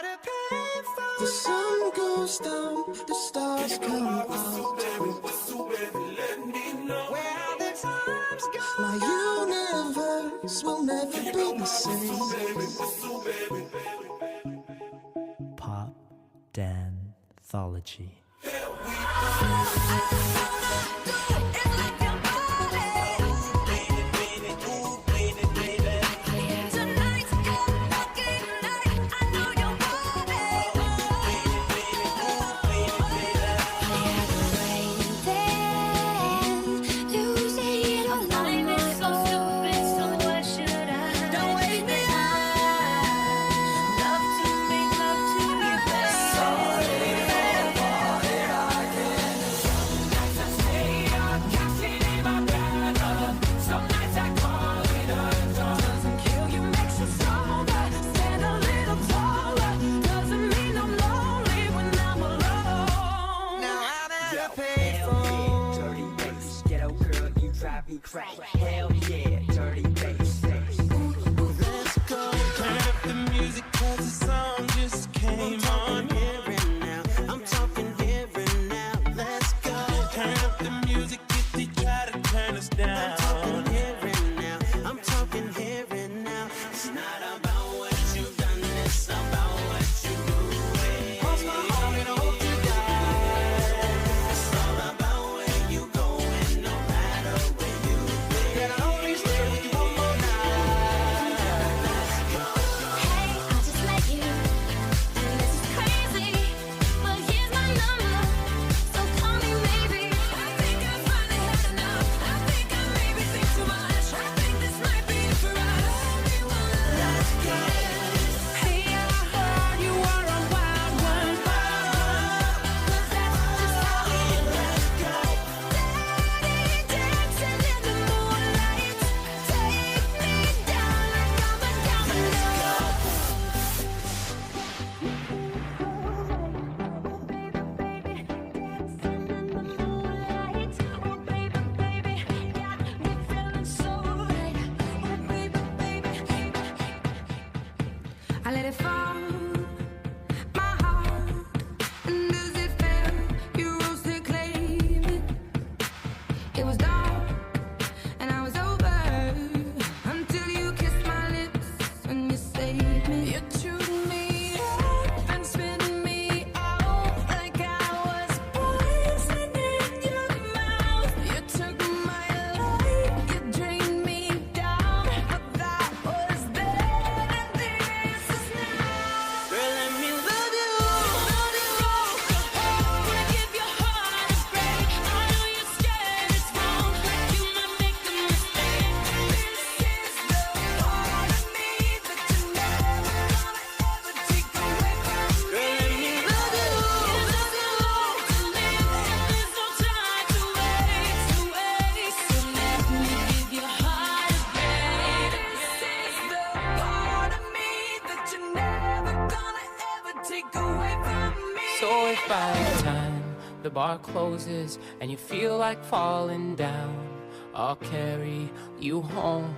to pay for. The sun goes down, the stars come out. Where are the times gone? My universe will never be the same. Pop Danthology. Hell yeah, dirty bass. Let's go. Turn up the music 'cause the song just came on. Here and now, I'm talking here and now. Let's go. Turn up the music if they try to turn us down. I'm talking here and now, I'm talking here and now. It's not about what you've done, it's about what you do. Cross my arm and hope you die. It's all about where you going, no matter where you be. And I'll only stay with you one more night. Hey, I just met you, and this is crazy, but here's my number, so call me maybe. I think I finally had enough. I think I maybe think too much. I think this might be it for us. Let's go. Hey, I heard you were a wild one. 'Cause that's just how it is. Daddy dancing in the moonlight. Take me down like I'm a domino. I let it fall, my heart, and as it fell, you rose to claim it. It was dark, and I was over, until you kissed my lips and you saved me. You chewed me up and spit me out like I was poison in your mouth. You took my life, you drained me down, but that was then, and this is now. Girl, let me love you. Wanna give your heart a break. I know you're scared it's wrong, like you might make a mistake. This is the part of me that you're never gonna ever take away from me. Girl, let me love you. There's no life to live, and there's no time to waste. So let me give your heart a break. This is the part of me that you're never gonna ever take away from me. So if by the time the bar closes and you feel like falling down, I'll carry you home